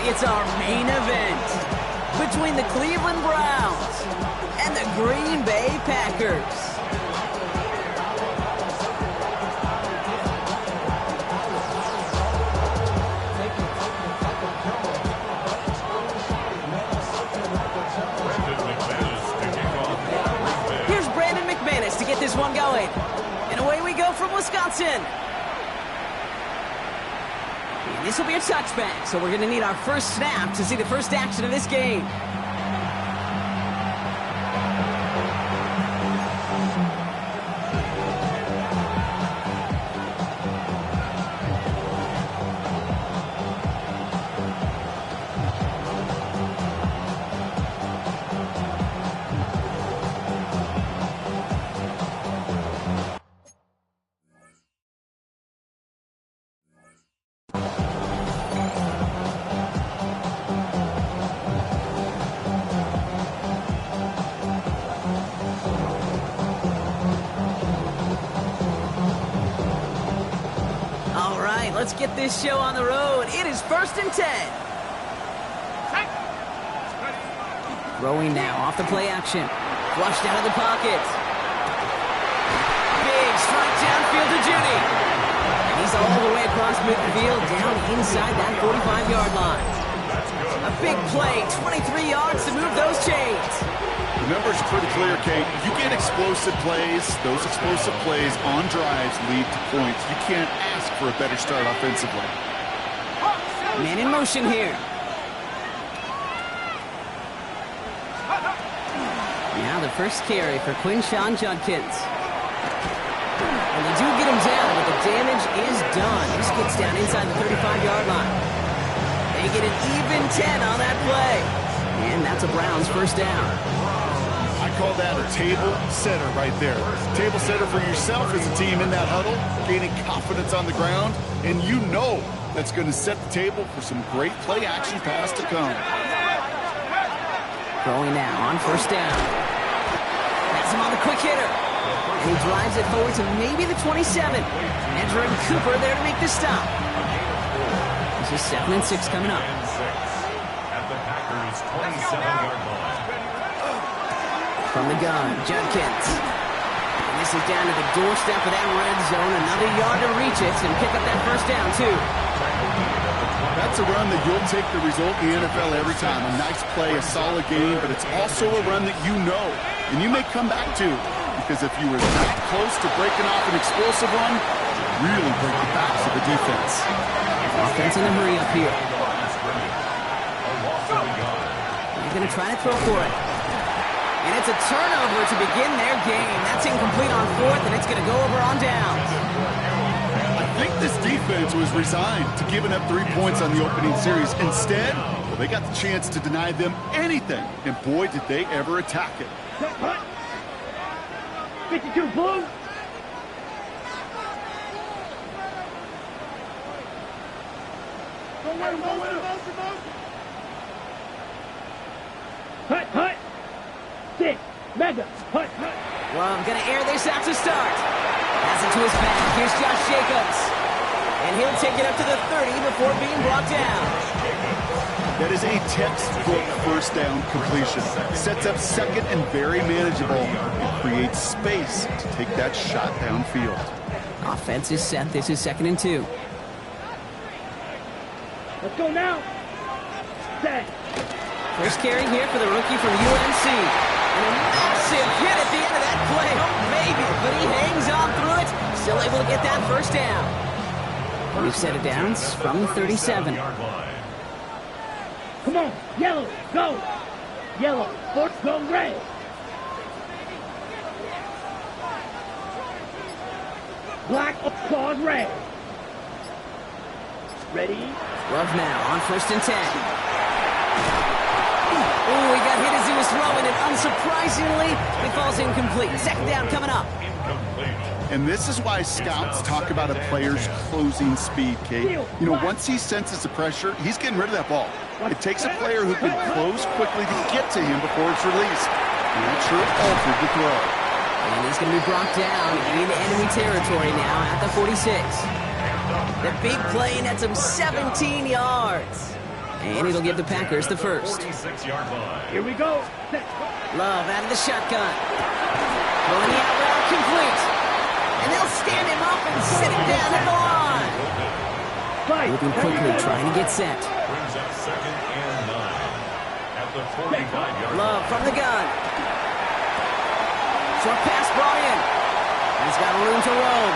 It's our main event between the Cleveland Browns and the Green Bay Packers. To get this one going. And away we go from Wisconsin. And this will be a touchback, so we're going to need our first snap to see the first action of this game. Let's get this show on the road. It is 1st and 10. Throwing now off the play action. Flushed out of the pocket. Big strike downfield to Judy. And he's all the way across midfield down inside that 45-yard line. A big play, 23 yards to move those chains. The numbers are pretty clear, Kate. You get explosive plays. Those explosive plays on drives lead to points. You can't ask for a better start offensively. Man in motion here. Now the first carry for Quinshawn Judkins. And they do get him down, but the damage is done. He gets down inside the 35-yard line. They get an even 10 on that play. And that's a Browns first down. I call that a table setter right there. Table setter for yourself as a team in that huddle, gaining confidence on the ground, and you know that's going to set the table for some great play action pass to come. Throwing now on first down. Has him on the quick hitter. And he drives it forward to maybe the 27. And Jordan Cooper there to make the stop. This is 2nd and 6 coming up. At the Packers' 27-yard line. From the gun, Judkins. And this is down to the doorstep of that red zone. Another yard to reach it and pick up that first down, too. That's a run that you'll take the result in the NFL every time. A nice play, a solid game, but it's also a run that you know and you may come back to, because if you were that close to breaking off an explosive run, really break the backs of the defense. Offense in a hurry up here. They're going to try to throw for it. And it's a turnover to begin their game. That's incomplete on 4th, and it's going to go over on downs. I think this defense was resigned to giving up 3 points on the opening series. Instead, well, they got the chance to deny them anything, and boy, did they ever attack it. 52 blue. Hut, hut. 6, mega, hut, hut. Well, I'm going to air this out to start. Pass it to his back. Here's Josh Jacobs. And he'll take it up to the 30 before being brought down. That is a textbook first down completion. Sets up second and very manageable. It creates space to take that shot downfield. Offense is set. This is 2nd and 2. Let's go now. Set. First carry here for the rookie from UNC. And a massive hit at the end of that play. Oh, maybe, but he hangs on through it. Still able to get that first down. We've set it down from the 37. Come on, yellow, go. Yellow, sports go red. Black, applause, red. Ready? Love now on 1st and 10. Oh, he got hit as he was throwing it. Unsurprisingly, it falls incomplete. 2nd down coming up. And this is why scouts talk about a player's closing speed, Kate. You know, once he senses the pressure, he's getting rid of that ball. It takes a player who can close quickly to get to him before it's released. And that sure altered the throw. And he's going to be brought down in enemy territory now at the 46. The big play nets him 17 yards. And it'll give the Packers the first. 46-yard line. Here we go. Love out of the shotgun. Going the out route complete. And they'll stand him up and sit him down at the line. Moving quickly, trying to get set. Brings up 2nd and 9 at the 45-yard line. Love from the gun. Short pass brought in. He's got room to roam.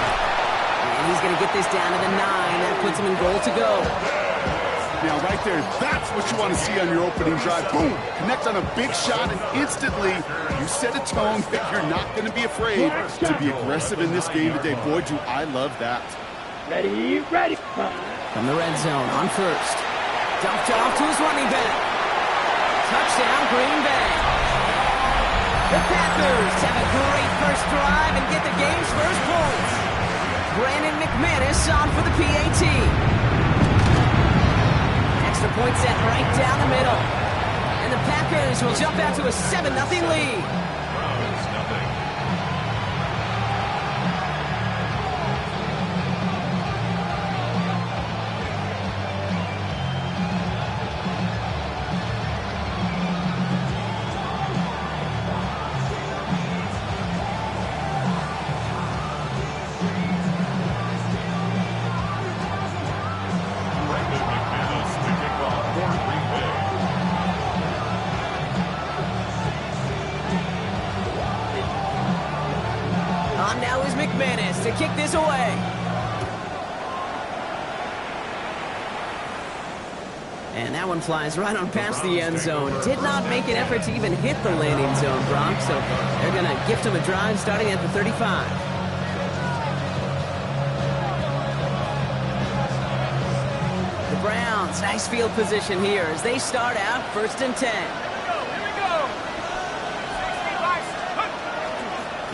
And he's going to get this down to the 9. That puts him in goal to go. Now, right there, that's what you want to see on your opening drive. Boom! Connect on a big shot, and instantly you set a tone that you're not going to be afraid to be aggressive in this game today. Boy, do I love that. Ready, ready. From the red zone on first. Dumped off to his running back. Touchdown, Green Bay. The Packers have a great first drive and get the game's first points. Brandon McManus on for the PAT. Extra point set right down the middle. And the Packers will jump out to a 7-0 lead. Browns, nothing. Brandon McManus to kick off for Green Bay. On now is McManus to kick this away. And that one flies right on past the end zone. Did not make an effort to even hit the landing zone, Brock. So they're going to gift him a drive starting at the 35. The Browns, nice field position here as they start out 1st and 10.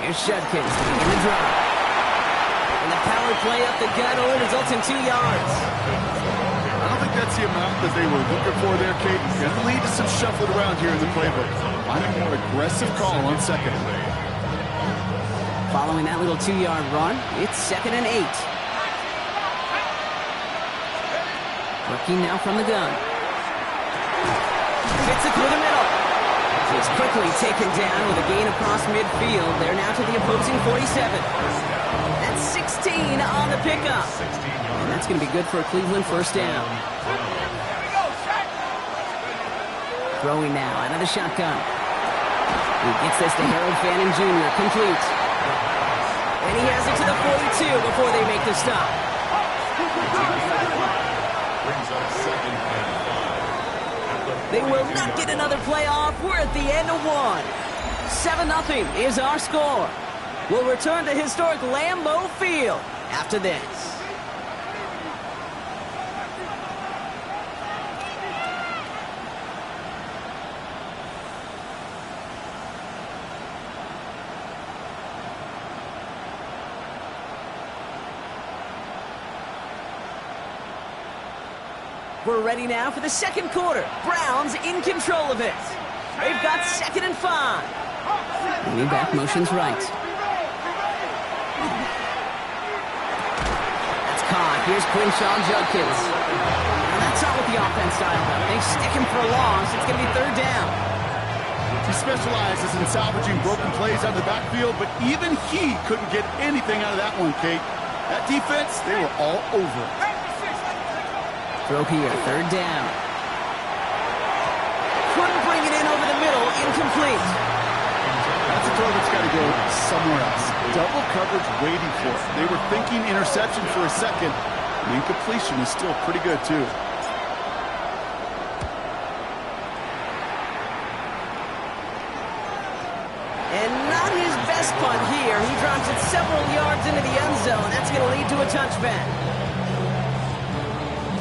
Here's Judkins to begin the drive. And the power play up the gut only results in 2 yards. I don't think that's the amount that they were looking for there, Kate. Going to lead to some shuffling around here in the playbook. Find a more aggressive call on 2nd. Following that little 2-yard run, it's 2nd and 8. Working now from the gun. Gets it through the middle. He's quickly taken down with a gain across midfield. They're now to the opposing 47. That's 16 on the pickup. And that's going to be good for a Cleveland first down. Throwing now out of the shotgun. He gets this to Harold Fannin Jr. Complete. And he has it to the 42 before they make the stop. Brings up 2nd and 5. They will not get another play off. We're at the end of one. 7-0 is our score. We'll return to historic Lambeau Field after this. We're ready now for the second quarter. Browns in control of it. They've got 2nd and 5. Leaning back motions right. That's caught. Here's Quinshawn Judkins. And that's not what the offense style of. They stick him for a loss. It's going to be 3rd down. He specializes in salvaging broken plays out of the backfield, but even he couldn't get anything out of that one, Kate. That defense, they were all over it. Throw here, 3rd down. Couldn't bring it in over the middle, incomplete. That's a throw that's got to go somewhere else. Double coverage waiting for it. They were thinking interception for a second. The incompletion is still pretty good, too. And not his best punt here. He drops it several yards into the end zone. That's going to lead to a touchback.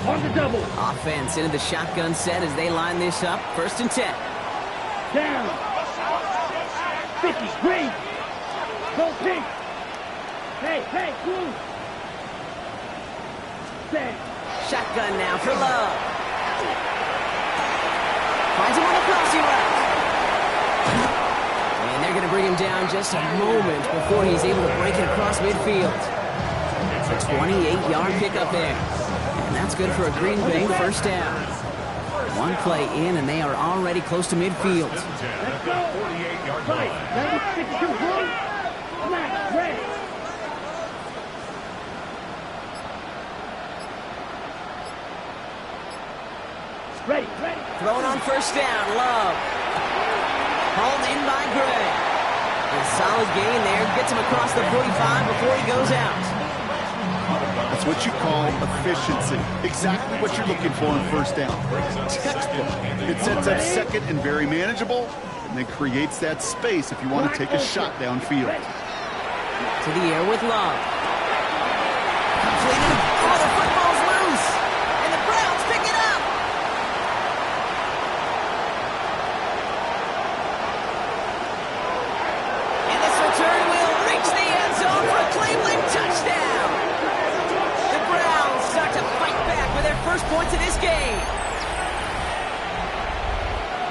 On the double. Offense into the shotgun set as they line this up. 1st and 10. Down. 50. Green. Go pink. Hey, blue. Set. Shotgun now for Love. Finds him on the crossing route. And they're going to bring him down just a moment before he's able to break it across midfield. It's a 28-yard pickup there. And that's good for a Green Bay first down. One play in, and they are already close to midfield. Let's go. Fight. Number 62, blue. Smash. Red. Ready. Thrown on first down, Love. Hauled in by Gray. A solid gain there. Gets him across the 45 before he goes out. That's what you call efficiency. Exactly what you're looking for on first down. Textbook. It sets up second and very manageable, and then creates that space if you want to take a shot downfield. To the air with Love. Completed. Oh, the football's loose. And the Browns pick it up. And this return will reach the end zone for a Cleveland touchdown. The Browns start to fight back with their first points of this game.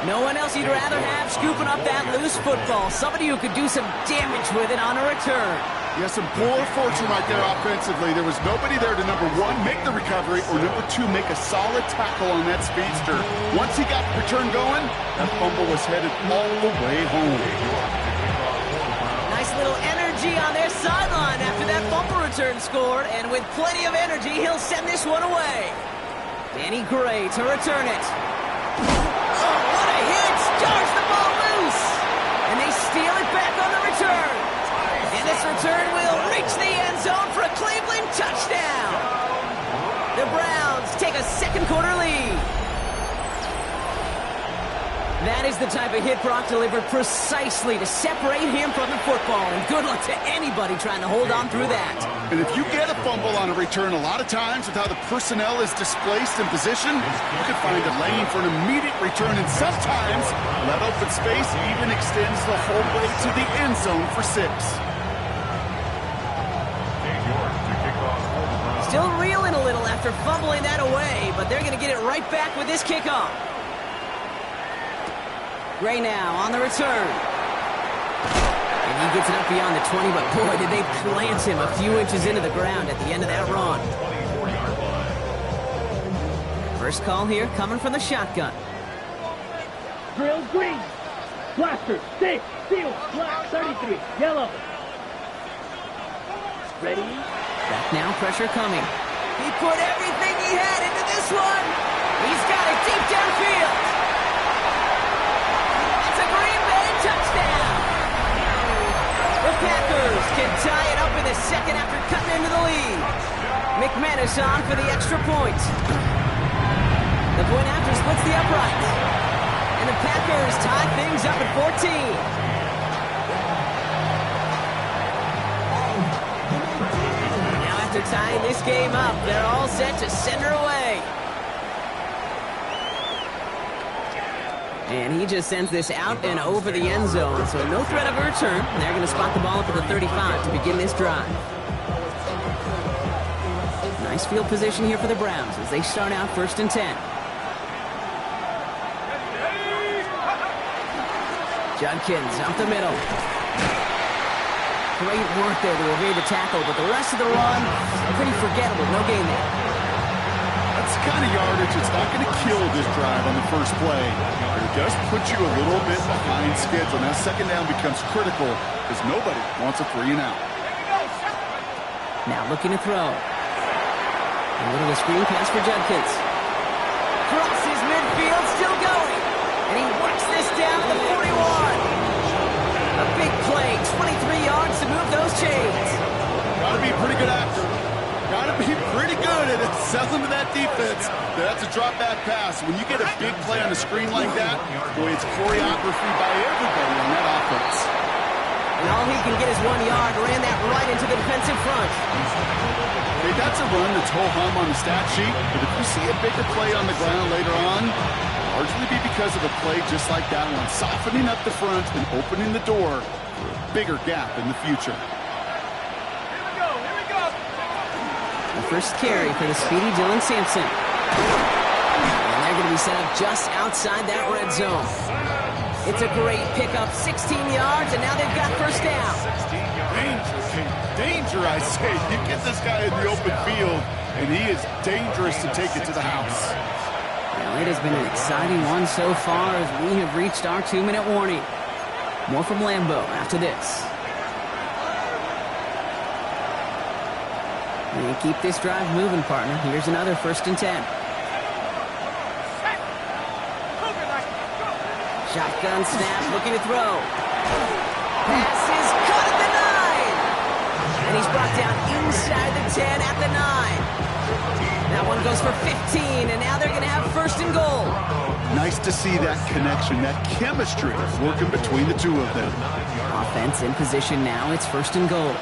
No one else you'd rather have scooping up that loose football. Somebody who could do some damage with it on a return. Yeah, some poor fortune right there offensively. There was nobody there to, number one, make the recovery, or number two, make a solid tackle on that speedster. Once he got the return going, that fumble was headed all the way home. Nice little energy on their sideline after that bumper return scored, and with plenty of energy, he'll send this one away. Danny Gray to return it. Oh, what a hit! Jars the ball loose! And they steal it back on the return. And this return will reach the end zone for a Cleveland touchdown. The Browns take a second quarter lead. That is the type of hit Brock delivered precisely to separate him from the football. And good luck to anybody trying to hold on through that. And if you get a fumble on a return, a lot of times with how the personnel is displaced in position, you could find a lane for an immediate return. And sometimes that open space even extends the whole way to the end zone for 6. Still reeling a little after fumbling that away, but they're going to get it right back with this kickoff. Gray now on the return. And he gets it up beyond the 20, but boy, did they plant him a few inches into the ground at the end of that run. First call here coming from the shotgun. Drill green. Blaster 6. Steel. Black 33. Yellow. Ready. Back now, pressure coming. He put everything he had into this one. He's got it deep downfield. It's a Green Bay touchdown. The Packers can tie it up in the second after cutting into the lead. McManus on for the extra point. The point after splits the uprights. And the Packers tie things up at 14. After tying this game up, they're all set to send her away. And he just sends this out and over the end zone, so no threat of a return. They're going to spot the ball up at the 35 to begin this drive. Nice field position here for the Browns as they start out 1st and 10. Judkins up the middle. Great work there to evade the tackle, but the rest of the run, pretty forgettable. No gain there. That's the kind of yardage that's not going to kill this drive on the first play. But it does put you a little bit behind schedule. Now second down becomes critical because nobody wants a 3 and out. Now looking to throw. A little of a screen pass for Judkins. Crosses midfield, still going. And he works this down to the 41. A big play, 23 yards to move those chains. Got to be a pretty good actor. Got to be pretty good at selling to that defense. That's a drop back pass. When you get a big play on the screen like that, boy, it's choreography by everybody on that offense. And all he can get is 1 yard. Ran that right into the defensive front. Hey, that's a run that's ho-hum on the stat sheet. But if you see a bigger play on the ground later on, largely be because of a play just like that one, softening up the front and opening the door for a bigger gap in the future. The first carry for the speedy Dylan Sampson. And they're going to be set up just outside that red zone. It's a great pickup, 16 yards, and now they've got first down. Danger, I say. You get this guy in the open field, and he is dangerous to take it to the house. Now Well, it has been an exciting one so far as we have reached our 2-minute warning. More from Lambeau after this. And keep this drive moving, partner. Here's another 1st and 10. Shotgun snap, looking to throw. Pass is caught at the 9. And he's brought down inside the 10 at the 9. That one goes for 15, and now they're going to have 1st and goal. Nice to see that connection, that chemistry working between the two of them. Offense in position now. It's 1st and goal.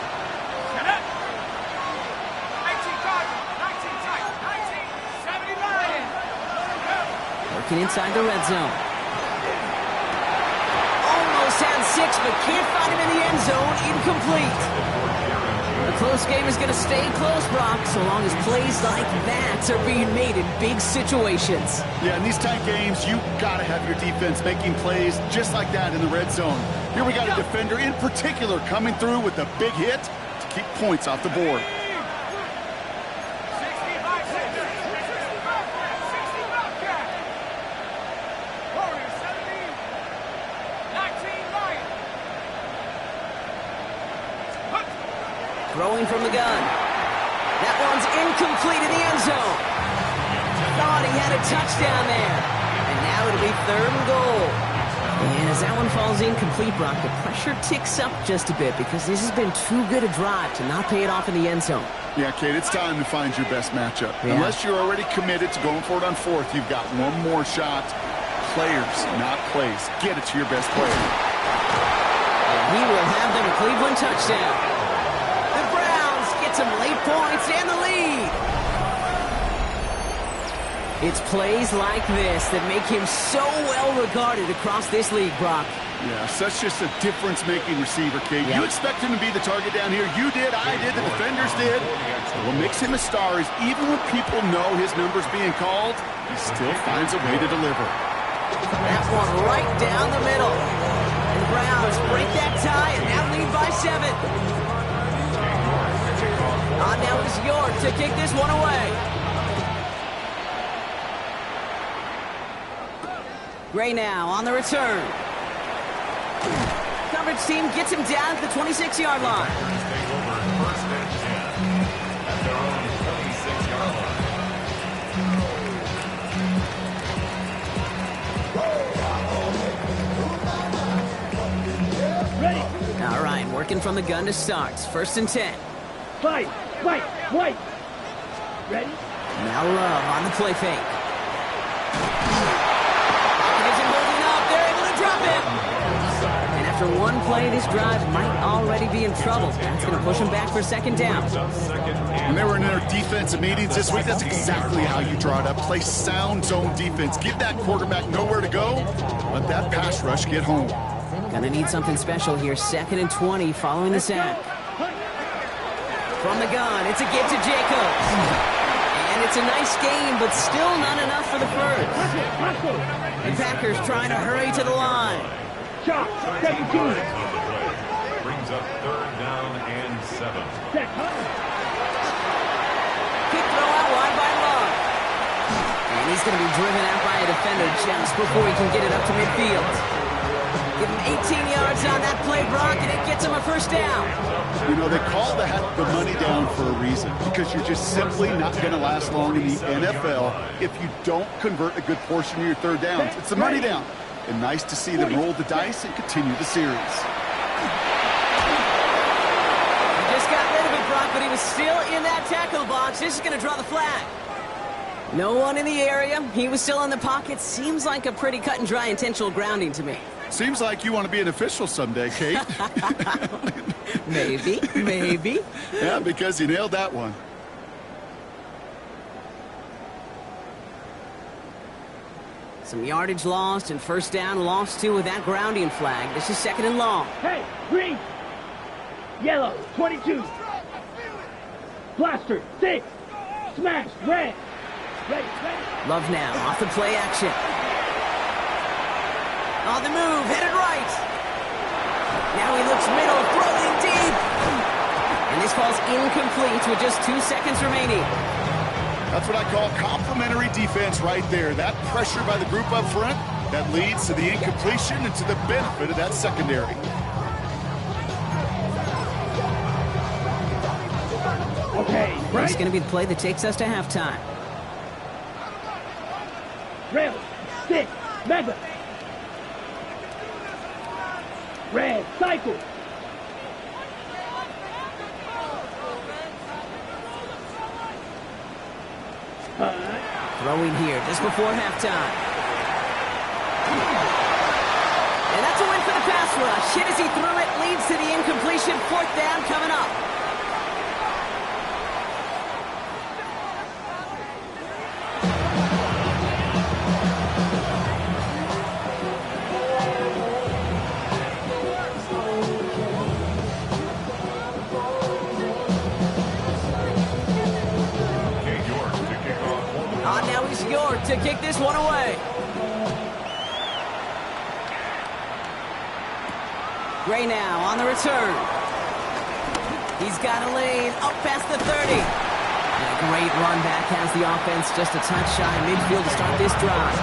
Working inside the red zone. Almost had 6, but can't find him in the end zone. Incomplete. A close game is going to stay close, Brock, so long as plays like that are being made in big situations. Yeah, in these tight games, you got to have your defense making plays just like that in the red zone. Here we got a defender in particular coming through with a big hit to keep points off the board. Throwing from the gun. That one's incomplete in the end zone. Thought he had a touchdown there. And now it'll be 3rd and goal. And as that one falls incomplete, Brock, the pressure ticks up just a bit because this has been too good a drive to not pay it off in the end zone. Yeah, Kate, it's time to find your best matchup. Yeah. Unless you're already committed to going for it on 4th, you've got one more shot. Players, not plays. Get it to your best player. And he will have them a Cleveland touchdown. Some late points and the lead. It's plays like this that make him so well regarded across this league, Brock. Yeah, such just a difference-making receiver, Kate. Yep. You expect him to be the target down here. You did, I did, the defenders did. What makes him a star is even when people know his number's being called, he still finds a way to deliver. That one right down the middle. And Browns break that tie and now lead by 7. Now it's York to kick this one away. Gray now on the return. Coverage team gets him down at the 26-yard line. Ready. All right, working from the gun to start. 1st and 10. Fight. Ready? Now Love on the play fake. Pocket isn't holding up. They're able to drop it. And after one play, this drive might already be in trouble. That's going to push him back for 2nd down. When they were in their defensive meetings this week, that's exactly how you draw it up. Play sound zone defense. Give that quarterback nowhere to go. Let that pass rush get home. Gonna need something special here. 2nd and 20 following the sack. From the gun, it's a give to Jacobs. And it's a nice game, but still not enough for the 1st. The Packers trying to hurry to the line. Shot. 17. Brings up 3rd down and 7. Set. Quick throw out wide by Love. And he's going to be driven out by a defender just before he can get it up to midfield. Give him 18 yards on that play, Brock, and it gets him a 1st down. You know, they call the money down for a reason, because you're just simply not going to last long in the NFL if you don't convert a good portion of your 3rd downs. It's the money down. And nice to see them roll the dice and continue the series. He just got rid of it, Brock, but he was still in that tackle box. This is going to draw the flag. No one in the area. He was still in the pocket. Seems like a pretty cut and dry intentional grounding to me. Seems like you want to be an official someday, Kate. Maybe. Yeah, because you nailed that one. Some yardage lost and 1st down lost too with that grounding flag. This is 2nd and long. Hey, green. Yellow. 22. Blaster. 6. Smash. Red. Ready. Love now off the play action. On the move, headed right. Now he looks middle, throwing deep. And this falls incomplete with just 2 seconds remaining. That's what I call complementary defense right there. That pressure by the group up front, that leads to the incompletion and to the benefit of that secondary. Okay, right. It's going to be the play that takes us to halftime. Rail, stick, mega. Red, cycle. Throwing here just before halftime. And that's a win for the pass rush. Hit as he threw it, leads to the incompletion. 4th down coming up. To kick this one away. Gray now on the return. He's got a lane up past the 30. And a great run back has the offense just a touch shy of midfield to start this drive.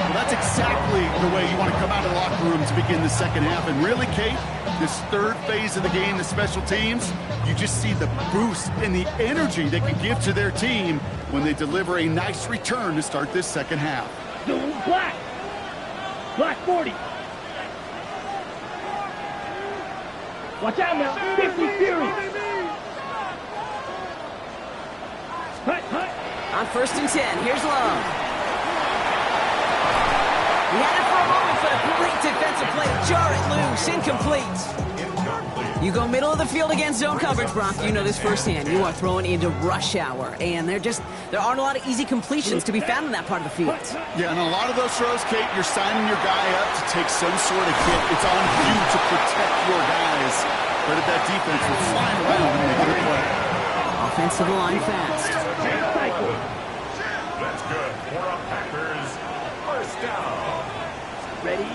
Well, that's exactly the way you want to come out of the locker room to begin the second half. And really, Kate, this third phase of the game, the special teams, you just see the boost and the energy they can give to their team when they deliver a nice return to start this second half. Zoom black. Black 40. Watch out now. 50 Fury. Hut, hut. On 1st and 10, here's Love. He had it for a moment, but a great defensive play. Jar it loose, incomplete. You go middle of the field against zone coverage, Brock. You know this firsthand. You are throwing into rush hour, and there aren't a lot of easy completions to be found in that part of the field. Yeah, and a lot of those throws, Kate, you're signing your guy up to take some sort of hit. It's on you to protect your guys. But if that defense will fly around and make a play. Offensive line fast. That's good for our Packers. 1st down. Ready?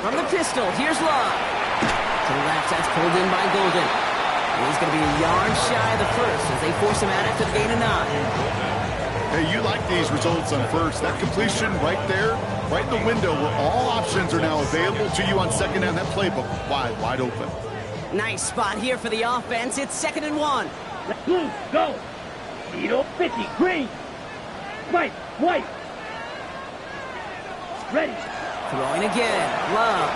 From the pistol, here's Love. To the left, that's pulled in by Golden. And he's going to be a yard shy of the first as they force him out after the gain of 9. Hey, you like these results on first. That completion right there, right in the window where all options are now available to you on second down. That playbook wide open. Nice spot here for the offense. It's 2nd and 1. Blue, go. Needle, 50, green. White, white. Ready. Throwing again. Love.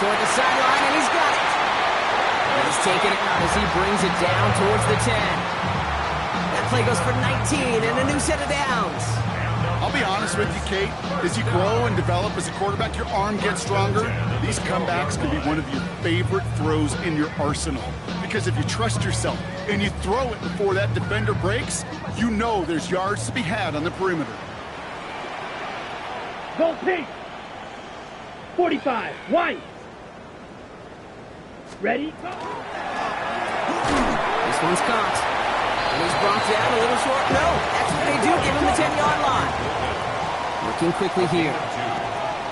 Toward the sideline, and he's got it. And he's taken it out as he brings it down towards the 10. That play goes for 19 and a new set of downs. I'll be honest with you, Kate. As you grow and develop as a quarterback, your arm gets stronger. These comebacks can be one of your favorite throws in your arsenal. Because if you trust yourself and you throw it before that defender breaks, you know there's yards to be had on the perimeter. Go pink. 45, white. Ready? This one's caught. And he's brought down a little short. No, that's what they do. Give him the 10-yard line. Working quickly here.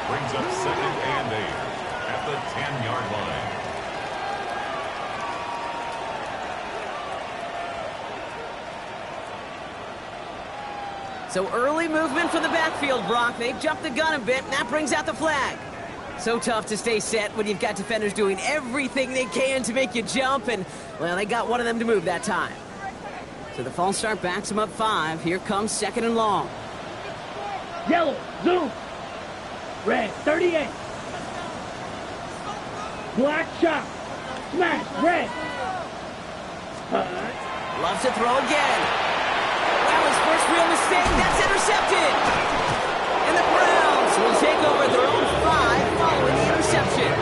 Brings up 2nd and 8 at the 10-yard line. So early movement from the backfield, Brock. They've jumped the gun a bit, and that brings out the flag. So tough to stay set when you've got defenders doing everything they can to make you jump, and, well, they got one of them to move that time. So the false start backs him up 5. Here comes 2nd and long. Yellow, zoom. Red, 38. Black shot. Smash, red. Loves to throw again. Wow, his first real mistake. That's intercepted. And the Browns will take over their own 5 following the interception.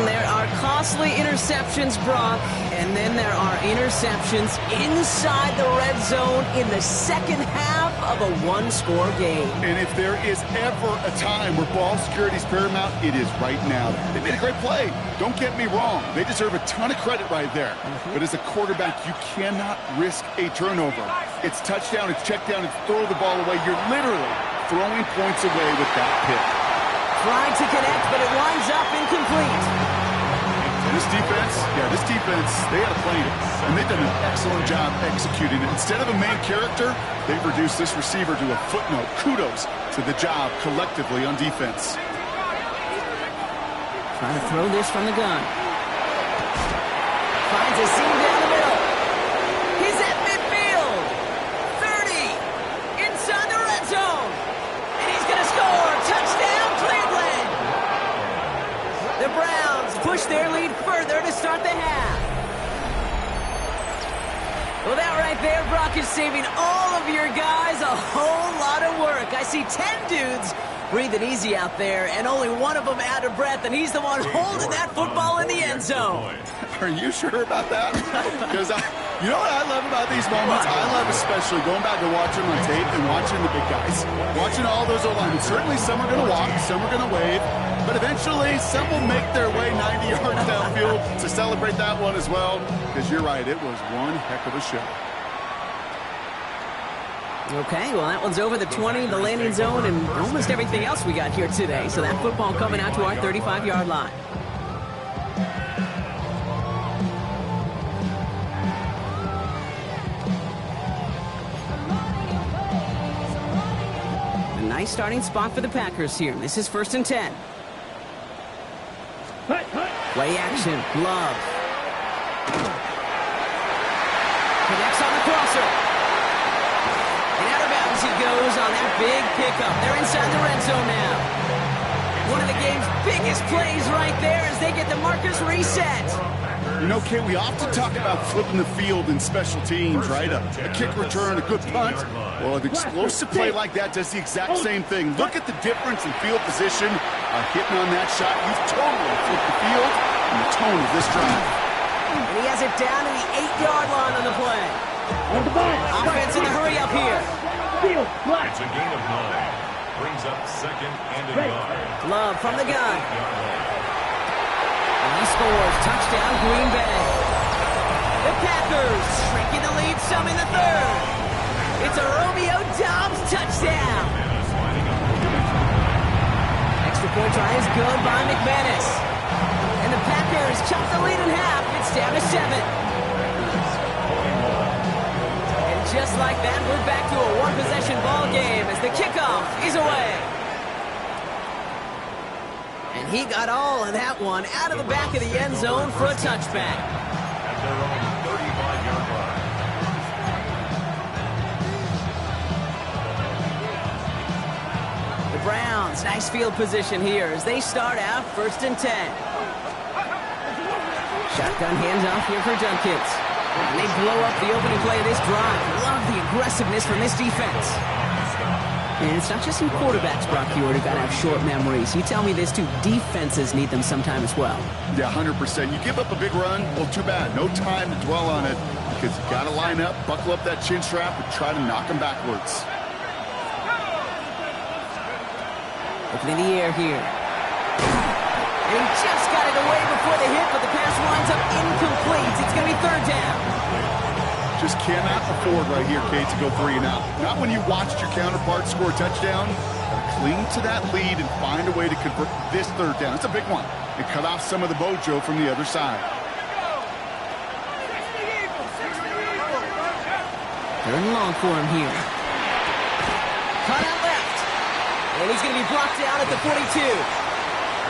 There are costly interceptions, Brock, and then there are interceptions inside the red zone in the second half of a one-score game. And if there is ever a time where ball security is paramount, it is right now. They made a great play. Don't get me wrong. They deserve a ton of credit right there. But as a quarterback, you cannot risk a turnover. It's touchdown, it's check down, it's throw the ball away. You're literally throwing points away with that pick. Trying to connect, but it winds up incomplete. this defense, they had a plan, and they've done an excellent job executing it. Instead of a main character, they've reduced this receiver to a footnote. Kudos to the job collectively on defense. Trying to throw this from the gun. Finds a seam down the middle. He's at midfield. 30. Inside the red zone. And he's going to score. Touchdown, Cleveland. The Browns push their lead further to start the half. Well, that right there, Brock, is saving all of your guys a whole lot of work. I see 10 dudes breathing easy out there, and only one of them out of breath, and he's the one holding that football in the end zone. Are you sure about that? Because you know what I love about these moments? I love especially going back to watching on tape and watching the big guys. Watching all those O-linemen. Certainly some are going to walk, some are going to wave, but eventually some will make their way 90 yards downfield to celebrate that one as well. Because you're right, it was one heck of a show. Okay, well, that one's over the 20, the landing zone, and almost everything else we got here today. So that football coming out to our 35-yard line. A nice starting spot for the Packers here. This is 1st and 10. Play action. Love. Connects on the crosser. He goes on that big pickup. They're inside the red zone now. One of the game's biggest plays right there as they get the markers reset. You know, Kate, we often talk about flipping the field in special teams, right? A kick return, a good punt. Well, an explosive play like that does the exact same thing. Look at the difference in field position. Hitting on that shot, you've totally flipped the field and the tone of this drive. And he has it down to the 8-yard line on the play. Offense in the hurry up here. It's a gain of 9. Brings up 2nd and a yard. Love from the gun. And he scores. Touchdown, Green Bay. The Packers shrinking the lead some in the 3rd. It's a Romeo Doubs touchdown. Extra point try is good by McManus. And the Packers chop the lead in half. It's down to 7. Just like that, we're back to a one-possession ball game as the kickoff is away. And he got all of that one out of the back of the end zone for a touchback. At their own 35-yard line. The Browns, nice field position here as they start out 1st and 10. Shotgun handoff here for Junkins. And they blow up the opening play of this drive. Love the aggressiveness from this defense. And it's not just in quarterbacks, Brock Huard, who got to have short memories. You tell me this too, defenses need them sometime as well. Yeah, 100%. You give up a big run, well, too bad. No time to dwell on it because you got to line up, buckle up that chin strap, and try to knock them backwards. Opening the air here. And he just got it away before the hit, but the pass winds up incomplete. It's going to be 3rd down. Just cannot afford right here, Kate, to go 3 and out. Not when you watched your counterpart score a touchdown. Cling to that lead and find a way to convert this 3rd down. It's a big one. And cut off some of the mojo from the other side. 3rd and long for him here. Cut out left. And he's going to be blocked down at the 42.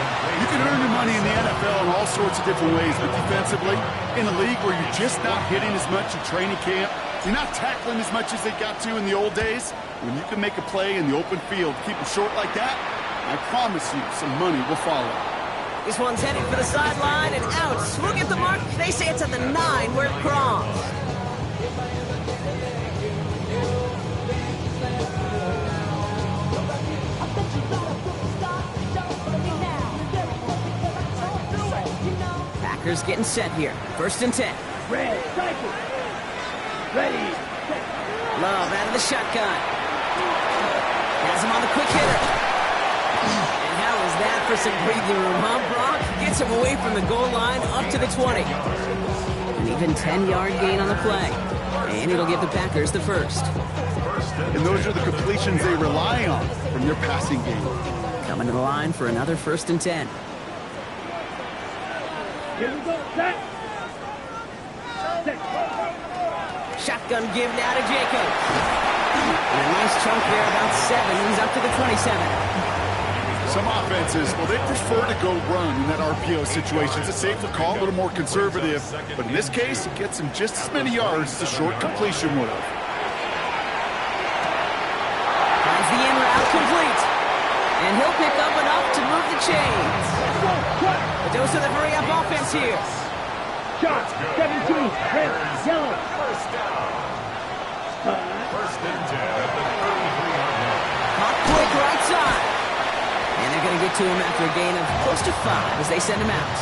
You can earn your money in the NFL in all sorts of different ways, but defensively, in a league where you're just not hitting as much in training camp, you're not tackling as much as they got to in the old days, when you can make a play in the open field, keep them short like that, I promise you some money will follow. This one's heading for the sideline and out. Look at the mark. They say it's at the 9 where it crossed. Packers getting set here. 1st and 10. Ready. Love out of the shotgun. Has him on the quick hitter. And how is that for some breathing room, huh, Brock? Gets him away from the goal line up to the 20. An even 10-yard gain on the play. And it'll give the Packers the 1st. And those are the completions they rely on from their passing game. Coming to the line for another 1st and 10. Here we go. Set. Set. Shotgun give now to Jacobs. And a nice chunk there, about 7. He's up to the 27. Some offenses, well, they prefer to go run in that RPO situation. It's a safer call, a little more conservative. But in this case, it gets him just as many yards as a short completion would have. Finds the in route complete. And he'll pick up enough to move the chains. A dose of the hurry-up offense here. Shot. 17. Red. Yellow. First down. First and 10 at the 33-yard line. Hot quick right side. And they're going to get to him after a gain of close to 5 as they send him out.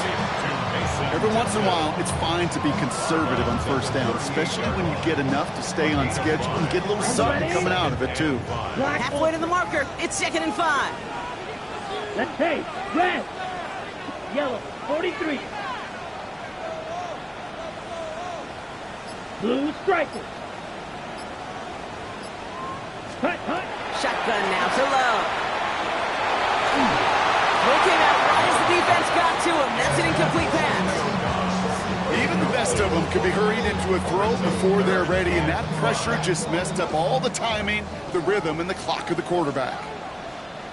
Every once in a while, it's fine to be conservative on first down, especially when you get enough to stay on schedule and get a little something coming out of it, too. Halfway to the marker. It's 2nd and 5. Let's pay. Red. Yellow. 43. Blue striker. Hut, hut. Shotgun now to Love. They came out right as the defense got to him. That's an incomplete pass. Even the best of them could be hurried into a throw before they're ready, and that pressure just messed up all the timing, the rhythm, and the clock of the quarterback.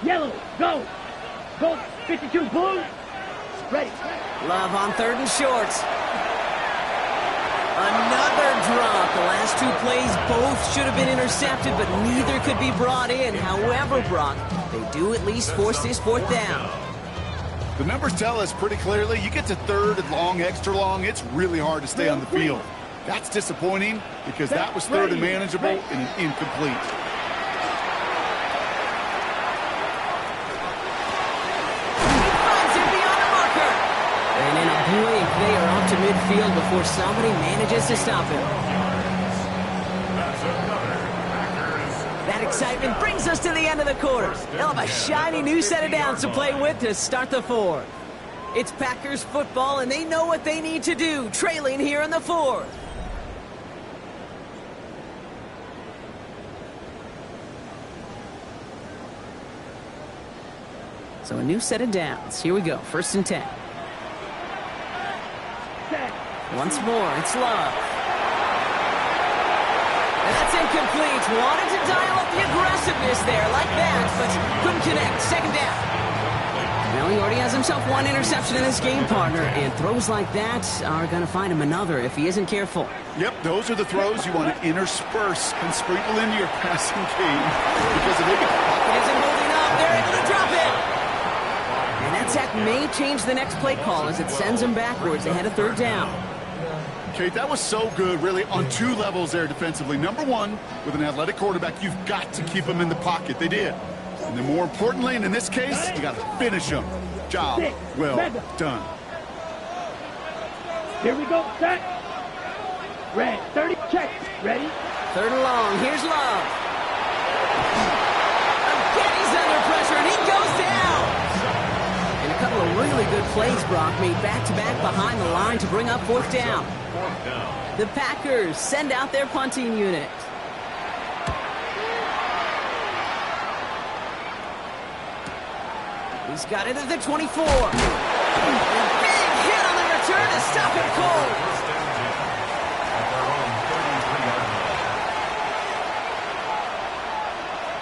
Yellow. Go. Go. 52. Blue. Ready. Love on 3rd and short. Another drop. The last 2 plays both should have been intercepted, but neither could be brought in. However, Brock, they do at least force this 4th down. The numbers tell us pretty clearly, you get to 3rd and long, extra long, it's really hard to stay on the field. That's disappointing because that was 3rd and manageable and an incomplete. And in a blink, they are off to midfield before somebody manages to stop him. That excitement brings us to the end of the quarter. They'll have a shiny new set of downs to play with to start the 4th. It's Packers football, and they know what they need to do, trailing here in the 4th. So a new set of downs. Here we go, 1st and 10. Once more, it's Love. And that's incomplete. Wanted to dial up the aggressiveness there like that, but couldn't connect. 2nd down. Well, he already has himself 1 interception in this game, partner, and throws like that are going to find him another if he isn't careful. Yep, those are the throws you want to intersperse and sprinkle into your passing game. Because if they get... It isn't holding up. They're able to drop it. And that sack may change the next play call as it sends them backwards ahead of 3rd down. Kate, that was so good, really, on 2 levels there defensively. Number 1, with an athletic quarterback, you've got to keep him in the pocket. They did. And then more importantly, and in this case, you got to finish him. Job well done. Here we go. Set. Red. 30. Check. Ready. 3rd and long. Here's Love. Again, he's under pressure, and he goes down. And a couple of really good plays, Brock, made back-to-back behind the line to bring up 4th down. The Packers send out their punting unit. He's got it at the 24. A big hit on the return to stop him cold.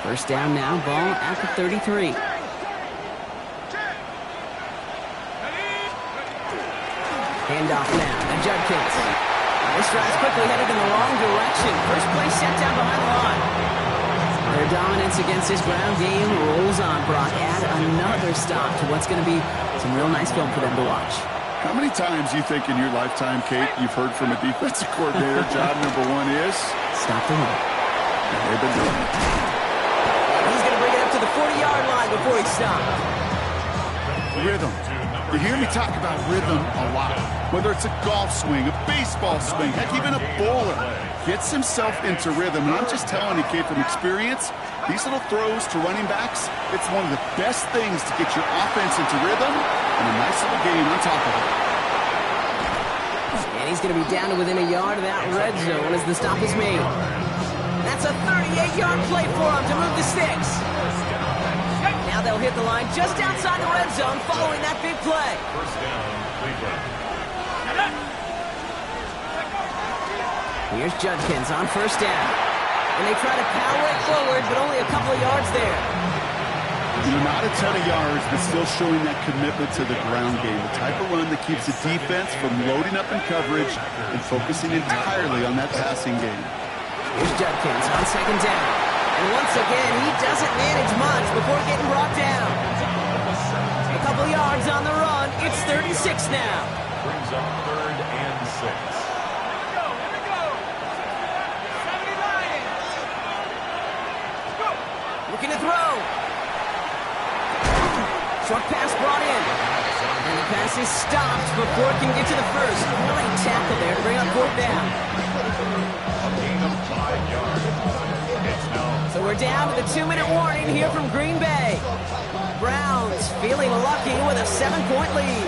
First down now, ball at the 33. Handoff now to Judkins. This drive's quickly headed in the wrong direction. First play set down behind the line. Their dominance against this ground game rolls on, Brock. Add another stop to what's going to be some real nice film for them to watch. How many times you think in your lifetime, Kate, you've heard from a defensive coordinator, job number 1 is? Stop the run. They've been doing it. He's going to bring it up to the 40-yard line before he stops. Rhythm. You hear me talk about rhythm a lot. Whether it's a golf swing, a baseball swing, heck, even a bowler gets himself into rhythm. And I'm just telling you, Kate, from experience, these little throws to running backs, it's one of the best things to get your offense into rhythm and a nice little game on top of it. And he's going to be down to within a yard of that red zone as the stop is made. That's a 38-yard play for him to move the sticks. Now they'll hit the line just outside the red zone following that big play. First down, Cleveland. Here's Judkins on first down. And they try to power it forward, but only a couple of yards there. Not a ton of yards, but still showing that commitment to the ground game. The type of run that keeps the defense from loading up in coverage and focusing entirely on that passing game. Here's Judkins on second down. And once again, he doesn't manage much before getting brought down. A couple yards on the run. It's 36 now. Brings up 3rd and 6. Looking to throw. Short pass brought in. And the pass is stopped before it can get to the first. Great tackle there to bring up 4th down. A gain of 5 yards. It's now. So we're down to the 2-minute warning here from Green Bay. Browns feeling lucky with a 7-point lead.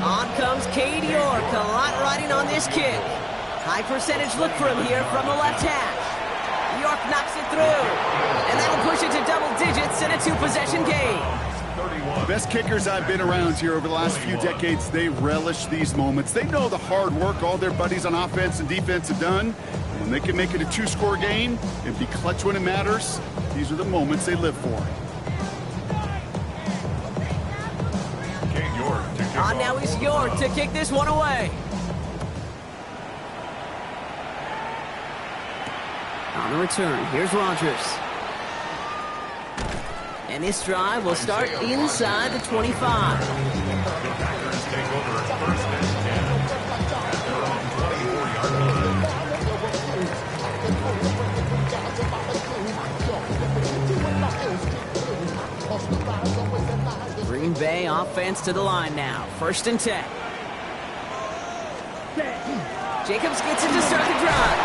On comes Cade York, a lot riding on this kick. High percentage look for him here from the left hash. York knocks it through, and that'll push it to double digits in a 2-possession game. The best kickers I've been around here over the last few decades, they relish these moments. They know the hard work all their buddies on offense and defense have done. When they can make it a 2-score game and be clutch when it matters, these are the moments they live for. On now is York to kick this one away. On the return, here's Rodgers. And this drive will start inside the 25. The Packers take over at 1st and 10. At their own 24-yard line. Green Bay offense to the line now. 1st and 10. Jacobs gets it to start the drive.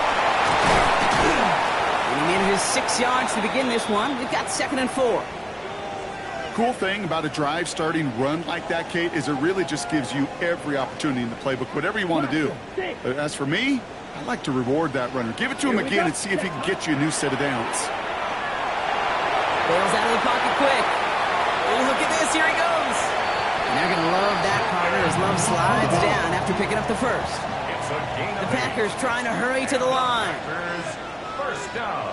And he manages 6 yards to begin this one. We've got 2nd and 4. Cool thing about a drive starting run like that, Kate, is it really just gives you every opportunity in the playbook, whatever you want to do. But as for me, I like to reward that runner. Give it to him again and see if he can get you a new set of downs. Bails out of the pocket quick. Oh, look at this. Here he goes. And they're going to love that partner as Love slides down after picking up the first. It's a gain of The Packers trying to hurry to the line. Packers, 1st down.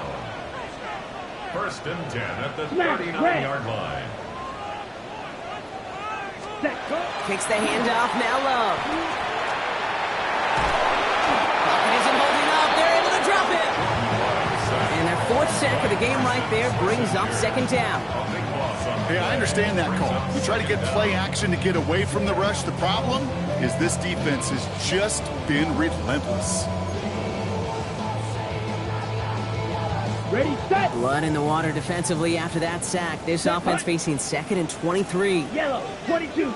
1st and 10 at the 39-yard line. Kicks the handoff, now Love. Pocket isn't holding up, they're able to drop it. And their 4th sack of the game right there brings up 2nd down. Hey, I understand that call. You try to get play action to get away from the rush. The problem is this defense has just been relentless. Ready, set. Blood in the water defensively after that sack. This offense facing 2nd and 23. Yellow, 22.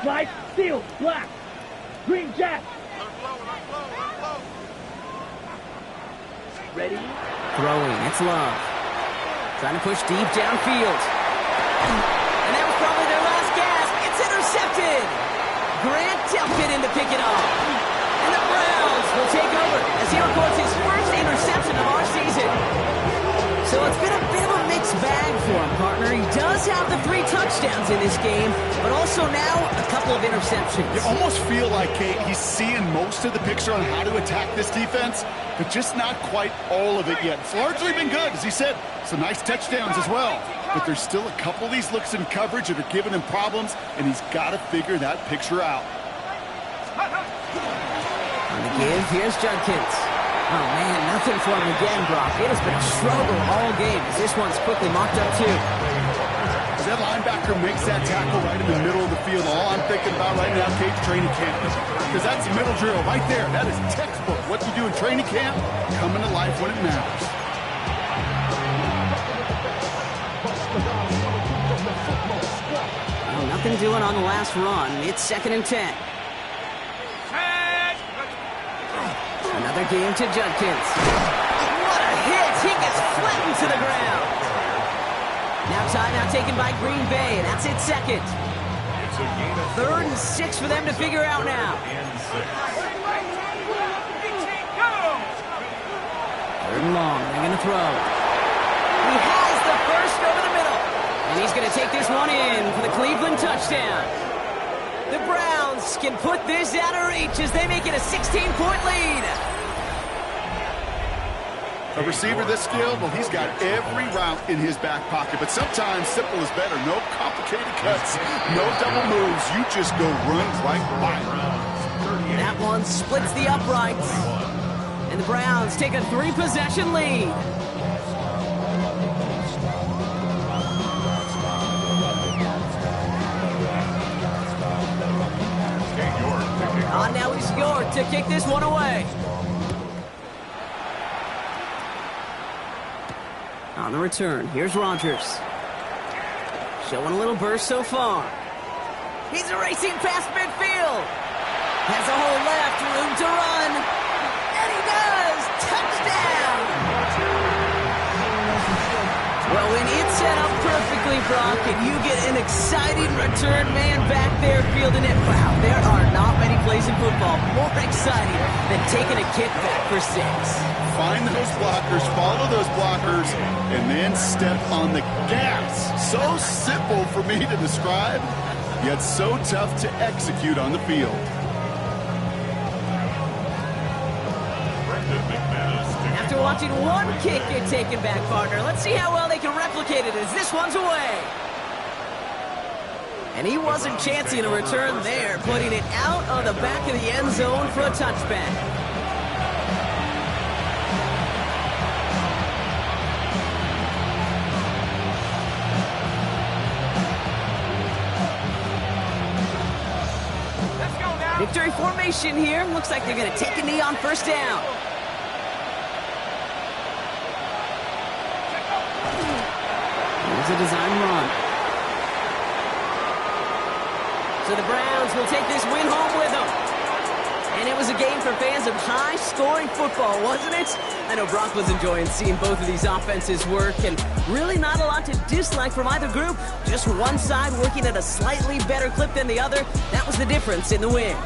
Slide, steel, black. Green jack. Ready? Throwing, it's Love. Trying to push deep downfield. And that was probably their last gasp. It's intercepted. Grant Delpit in to pick it off. And the Browns will take over as he records his first interception of our season. So it's been a bit of a mixed bag for him, partner. He does have the 3 touchdowns in this game, but also now a couple of interceptions. You almost feel like, Kate, he's seeing most of the picture on how to attack this defense, but just not quite all of it yet. It's largely been good, as he said. Some nice touchdowns as well. But there's still a couple of these looks in coverage that are giving him problems, and he's got to figure that picture out. On the give, here's Judkins. Oh, man, nothing for him again, Brock. It has been a struggle all game as this one's quickly mocked up, too. As that linebacker makes that tackle right in the middle of the field, all I'm thinking about right now, Kate, training camp. Because that's the middle drill right there. That is textbook. What you do in training camp, coming to life when it matters. Well, nothing doing on the last run. It's 2nd and 10. Another game to Judkins. What a hit! He gets flattened to the ground. Now timeout taken by Green Bay, and that's it 2nd. It's a gain of 3rd and 6 for them to figure out now. 3rd and long, they're going to throw. He has the first over the middle. And he's going to take this one in for the Cleveland touchdown. The Browns can put this out of reach as they make it a 16-point lead. A receiver this skilled, well, he's got every route in his back pocket, but sometimes simple is better. No complicated cuts, no double moves. You just go run right by him. That one splits the uprights. And the Browns take a 3-possession lead. Now it's York to kick this one away. On the return, here's Rodgers. Showing a little burst so far. He's racing past midfield. Has a hole left, room to run. And he does! Touchdown! Well, when it's set up perfectly, Brock, and you get an exciting return man back there fielding it, wow, there are not many plays in football more exciting than taking a kick back for 6. Find those blockers, follow those blockers, and then step on the gas. So simple for me to describe, yet so tough to execute on the field. After watching one kick get taken back, partner, let's see how well they can replicate it as this one's away. And he wasn't chancing a return there, putting it out of the back of the end zone for a touchback. Victory formation here. Looks like they're going to take a knee on first down. Here's a design run. So the Browns will take this win home with them. And it was a game for fans of high-scoring football, wasn't it? I know Brock was enjoying seeing both of these offenses work, and really not a lot to dislike from either group. Just one side working at a slightly better clip than the other. That was the difference in the win.